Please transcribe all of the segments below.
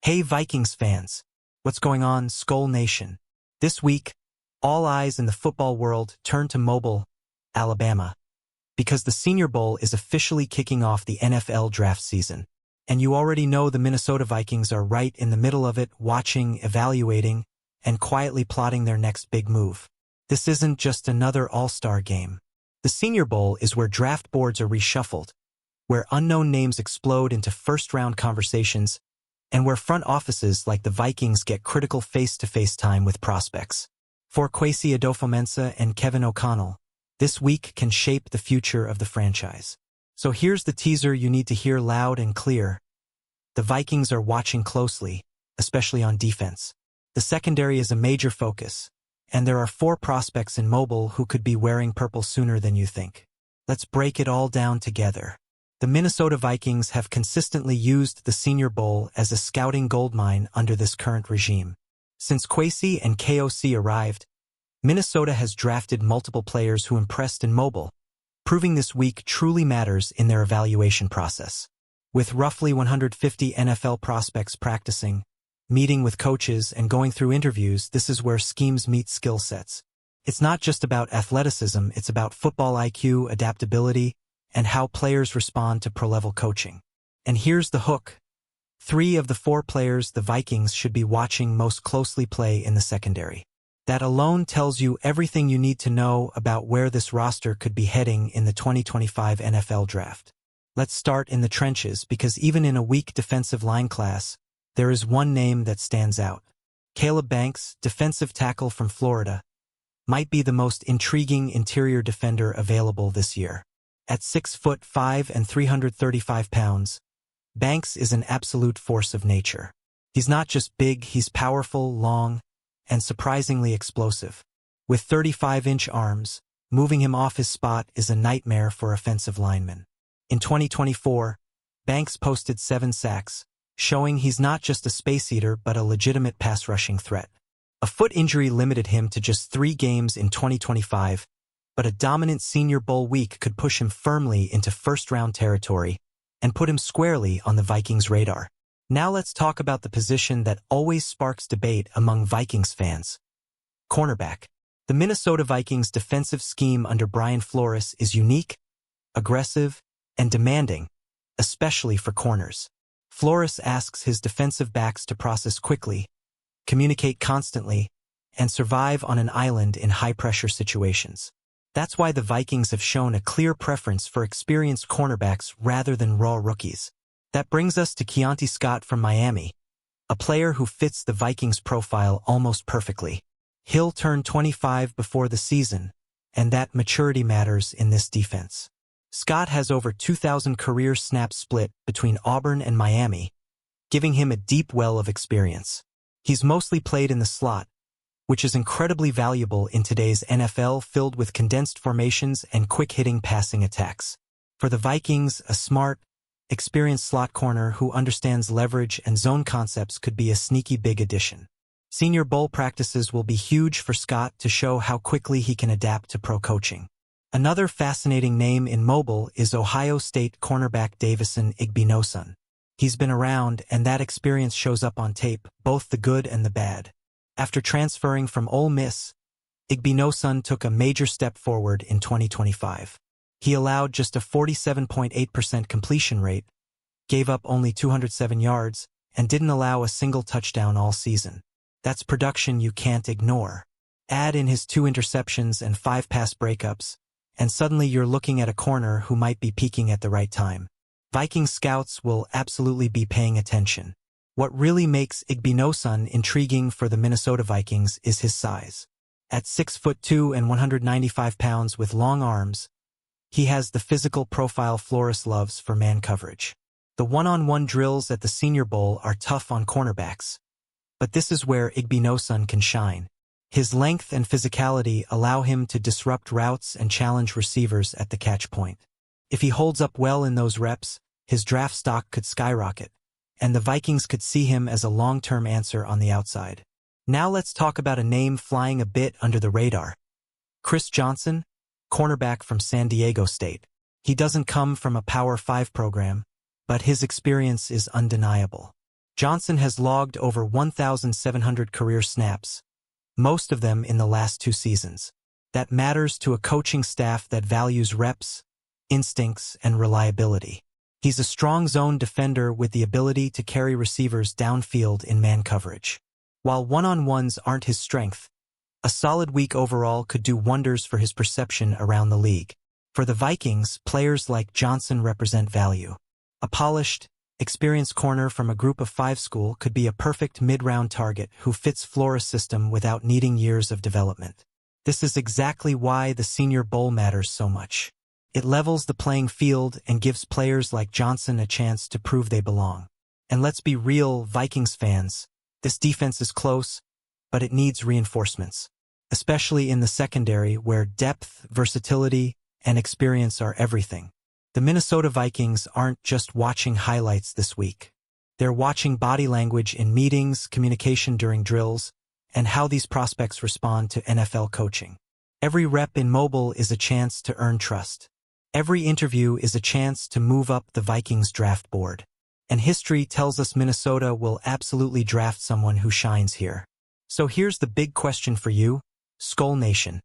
Hey Vikings fans! What's going on, Skull Nation? This week, all eyes in the football world turn to Mobile, Alabama, because the Senior Bowl is officially kicking off the NFL draft season. And you already know the Minnesota Vikings are right in the middle of it, watching, evaluating, and quietly plotting their next big move. This isn't just another all-star game. The Senior Bowl is where draft boards are reshuffled, where unknown names explode into first-round conversations, and where front offices like the Vikings get critical face-to-face time with prospects. For Kwesi Adofo-Mensah and Kevin O'Connell, this week can shape the future of the franchise. So here's the teaser you need to hear loud and clear. The Vikings are watching closely, especially on defense. The secondary is a major focus, and there are 4 prospects in Mobile who could be wearing purple sooner than you think. Let's break it all down together. The Minnesota Vikings have consistently used the Senior Bowl as a scouting goldmine under this current regime. Since Kwesi and KOC arrived, Minnesota has drafted multiple players who impressed in Mobile, proving this week truly matters in their evaluation process. With roughly 150 NFL prospects practicing, meeting with coaches, and going through interviews, this is where schemes meet skill sets. It's not just about athleticism, it's about football IQ, adaptability, and how players respond to pro-level coaching. And here's the hook. 3 of the 4 players the Vikings should be watching most closely play in the secondary. That alone tells you everything you need to know about where this roster could be heading in the 2025 NFL Draft. Let's start in the trenches, because even in a weak defensive line class, there is one name that stands out. Caleb Banks, defensive tackle from Florida, might be the most intriguing interior defender available this year. At 6'5" and 335 pounds, Banks is an absolute force of nature. He's not just big, he's powerful, long, and surprisingly explosive. With 35-inch arms, moving him off his spot is a nightmare for offensive linemen. In 2024, Banks posted 7 sacks, showing he's not just a space eater but a legitimate pass-rushing threat. A foot injury limited him to just 3 games in 2025, but a dominant Senior Bowl week could push him firmly into first-round territory and put him squarely on the Vikings' radar. Now let's talk about the position that always sparks debate among Vikings fans. Cornerback. The Minnesota Vikings' defensive scheme under Brian Flores is unique, aggressive, and demanding, especially for corners. Flores asks his defensive backs to process quickly, communicate constantly, and survive on an island in high-pressure situations. That's why the Vikings have shown a clear preference for experienced cornerbacks rather than raw rookies. That brings us to Keontae Scott from Miami, a player who fits the Vikings' profile almost perfectly. He'll turn 25 before the season, and that maturity matters in this defense. Scott has over 2,000 career snaps split between Auburn and Miami, giving him a deep well of experience. He's mostly played in the slot, which is incredibly valuable in today's NFL filled with condensed formations and quick-hitting passing attacks. For the Vikings, a smart, experienced slot corner who understands leverage and zone concepts could be a sneaky big addition. Senior Bowl practices will be huge for Scott to show how quickly he can adapt to pro coaching. Another fascinating name in Mobile is Ohio State cornerback Davison Igbinosun. He's been around, and that experience shows up on tape, both the good and the bad. After transferring from Ole Miss, Igbinosun took a major step forward in 2025. He allowed just a 47.8% completion rate, gave up only 207 yards, and didn't allow a single touchdown all season. That's production you can't ignore. Add in his 2 interceptions and 5 pass breakups, and suddenly you're looking at a corner who might be peaking at the right time. Viking scouts will absolutely be paying attention. What really makes Igbinosun intriguing for the Minnesota Vikings is his size. At 6'2" and 195 pounds with long arms, he has the physical profile Flores loves for man coverage. The one-on-one drills at the Senior Bowl are tough on cornerbacks, but this is where Igbinosun can shine. His length and physicality allow him to disrupt routes and challenge receivers at the catch point. If he holds up well in those reps, his draft stock could skyrocket, and the Vikings could see him as a long-term answer on the outside. Now let's talk about a name flying a bit under the radar. Chris Johnson, cornerback from San Diego State. He doesn't come from a Power 5 program, but his experience is undeniable. Johnson has logged over 1,700 career snaps, most of them in the last 2 seasons. That matters to a coaching staff that values reps, instincts, and reliability. He's a strong zone defender with the ability to carry receivers downfield in man coverage. While one-on-ones aren't his strength, a solid week overall could do wonders for his perception around the league. For the Vikings, players like Johnson represent value. A polished, experienced corner from a group of 5 school could be a perfect mid-round target who fits Flora's system without needing years of development. This is exactly why the Senior Bowl matters so much. It levels the playing field and gives players like Johnson a chance to prove they belong. And let's be real, Vikings fans, this defense is close, but it needs reinforcements, especially in the secondary where depth, versatility, and experience are everything. The Minnesota Vikings aren't just watching highlights this week. They're watching body language in meetings, communication during drills, and how these prospects respond to NFL coaching. Every rep in mobile is a chance to earn trust. Every interview is a chance to move up the Vikings draft board. And history tells us Minnesota will absolutely draft someone who shines here. So here's the big question for you, Skull Nation.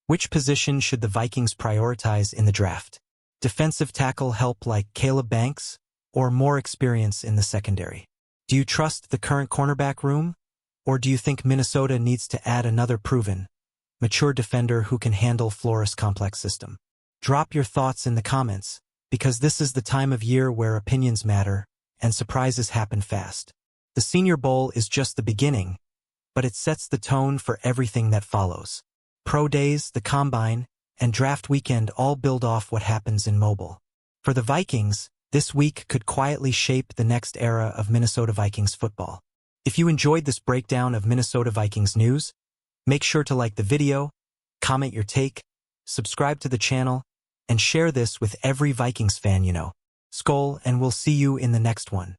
Which position should the Vikings prioritize in the draft? Defensive tackle help like Caleb Banks, or more experience in the secondary? Do you trust the current cornerback room? Or do you think Minnesota needs to add another proven, mature defender who can handle Flora's complex system? Drop your thoughts in the comments, because this is the time of year where opinions matter and surprises happen fast. The Senior Bowl is just the beginning, but it sets the tone for everything that follows. Pro days, the combine, and draft weekend all build off what happens in mobile. For the Vikings, this week could quietly shape the next era of Minnesota Vikings football. If you enjoyed this breakdown of Minnesota Vikings news, make sure to like the video, comment your take, subscribe to the channel, and share this with every Vikings fan you know. Skol, and we'll see you in the next one.